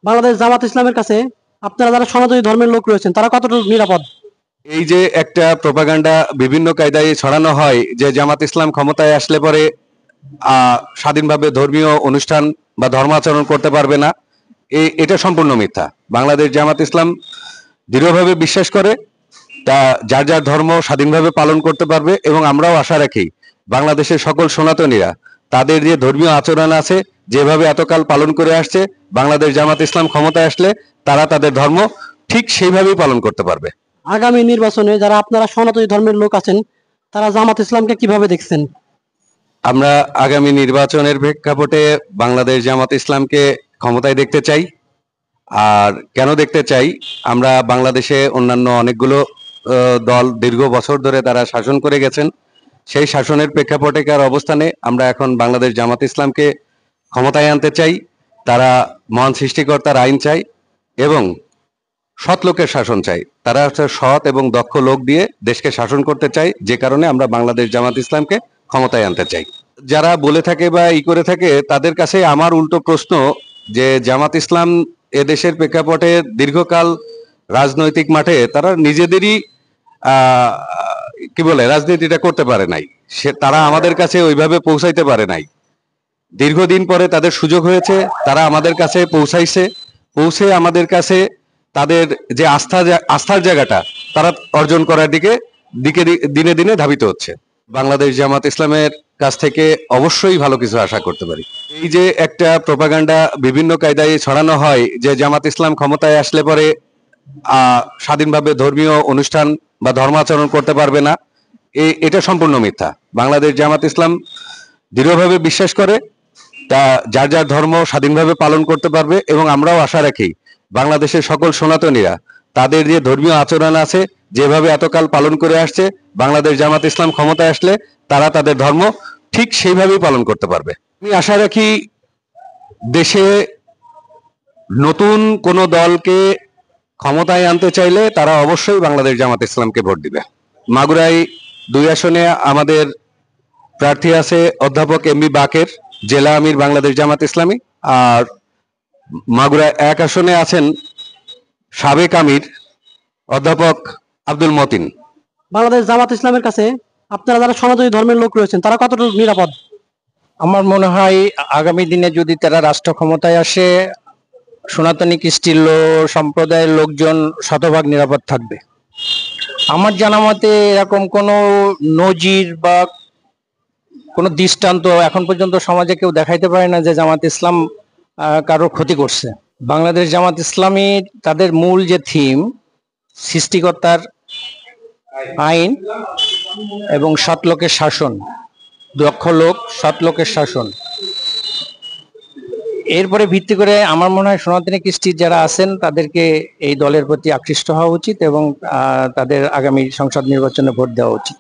বাংলাদেশ জামাত ইসলামের কাছে আপনারা যারা সনাতনী ধর্মের লোক রয়েছেন তারা কতটুকু নিরাপদ? এই যে একটা প্রোপাগান্ডা বিভিন্ন কায়দায় ছড়ানো হয় যে জামাত ইসলাম ক্ষমতায় আসলে পরে স্বাধীনভাবে ধর্মীয় অনুষ্ঠান বা ধর্মাচরণ করতে পারবে না, এটা সম্পূর্ণ মিথ্যা। বাংলাদেশ জামাত ইসলাম দৃঢ়ভাবে বিশ্বাস করে তা যার যার ধর্ম স্বাধীনভাবে পালন করতে পারবে, এবং আমরাও আশা রাখি বাংলাদেশের সকল সনাতনীরা তাদের যে ধর্মীয় আচরণ আছে যেভাবে এতকাল পালন করে আসছে, বাংলাদেশ জামাত ইসলাম ক্ষমতায় আসলে তারা তাদের ধর্ম ঠিক সেইভাবেই পালন করতে পারবে। আগামী নির্বাচনে যারা আপনারা সনাতনী ধর্মের লোক আছেন তারা জামাত ইসলামকে কিভাবে দেখছেন? আমরা আগামী নির্বাচনের প্রেক্ষাপটে বাংলাদেশ জামাত ইসলামকে ক্ষমতায় দেখতে চাই। আর কেন দেখতে চাই, আমরা বাংলাদেশে অন্যান্য অনেকগুলো দল দীর্ঘ বছর ধরে তারা শাসন করে গেছেন। সেই শাসনের প্রেক্ষাপটেকার অবস্থানে আমরা এখন বাংলাদেশ জামাত ইসলামকে ক্ষমতায় আনতে চাই। তারা মহান সৃষ্টিকর্তার আইন চাই এবং সৎ লোকের শাসন চাই। তারা হচ্ছে সৎ এবং দক্ষ লোক দিয়ে দেশকে শাসন করতে চাই, যে কারণে আমরা বাংলাদেশ জামাত ইসলামকে ক্ষমতায় আনতে চাই। যারা বলে থাকে বা করে থাকে তাদের কাছে আমার উল্টো প্রশ্ন, যে জামাত ইসলাম এদেশের প্রেক্ষাপটে দীর্ঘকাল রাজনৈতিক মাঠে তারা নিজেদেরই আহ কি বলে রাজনীতিটা করতে পারে নাই, তারা আমাদের কাছে ওইভাবে পৌঁছাইতে পারে নাই। দীর্ঘদিন পরে তাদের সুযোগ হয়েছে, তারা আমাদের কাছে পৌঁছে আমাদের কাছে তাদের যে আস্থার জায়গাটা তারা অর্জন করার দিকে দিকে দিনে দিনে ধাবিত হচ্ছে। বাংলাদেশ জামাত ইসলামের কাছ থেকে অবশ্যই ভালো কিছু আশা করতে পারি। এই যে একটা প্রোপাগান্ডা বিভিন্ন কায়দায় ছড়ানো হয় যে জামাত ইসলাম ক্ষমতায় আসলে পরে স্বাধীনভাবে ধর্মীয় অনুষ্ঠান বা ধর্মাচরণ করতে পারবে না, এটা সম্পূর্ণ মিথ্যা। বাংলাদেশ জামাত ইসলাম দৃঢ়ভাবে বিশ্বাস করে তা যার যার ধর্ম স্বাধীনভাবে পালন করতে পারবে, এবং আমরাও আশা রাখি বাংলাদেশের সকল সনাতনীরা তাদের যে ধর্মীয় আচরণ আছে যেভাবে এতকাল পালন করে আসছে, বাংলাদেশ জামাত ইসলাম ক্ষমতায় আসলে তারা তাদের ধর্ম ঠিক সেইভাবেই পালন করতে পারবে। আমি আশা রাখি দেশে নতুন কোন দলকে ক্ষমতায় আনতে চাইলে তারা অবশ্যই বাংলাদেশ জামাত ইসলামকে ভোট দিবে। মাগুরায় 2 আসনে আমাদের প্রার্থী আছে অধ্যাপক এমবি বাকের, জেলা আমির বাংলাদেশ জামাত ইসলামী। আর মাগুরা 1 আসনে আছেন সাবেক আমির অধ্যাপক আব্দুল মতিন। বাংলাদেশ জামাত ইসলামের কাছে আপনারা যারা সনাতনী ধর্মের লোক রয়েছেন তারা কতটুকু নিরাপদ? আমার মনে হয় আগামী দিনে যদি তারা রাষ্ট্র ক্ষমতায় আসে, সনাতনী কৃষ্টি সম্প্রদায়ের লোকজন শতভাগ নিরাপদ থাকবে। আমার জানা মতে এরকম কোনো নজির বা কোনো দৃষ্টান্ত এখন পর্যন্ত সমাজে কেউ দেখাইতে পারে না যে জামাত ইসলাম কারোর ক্ষতি করছে। বাংলাদেশ জামাত ইসলামী তাদের মূল যে থিম, সৃষ্টিকর্তার আইন এবং সৎ লোকের শাসন, দক্ষ লোক সৎ লোকের শাসন, এরপরে ভিত্তি করে আমার মনে হয় সনাতনী কৃষ্টির যারা আছেন তাদেরকে এই দলের প্রতি আকৃষ্ট হওয়া উচিত এবং তাদের আগামী সংসদ নির্বাচনে ভোট দেওয়া উচিত।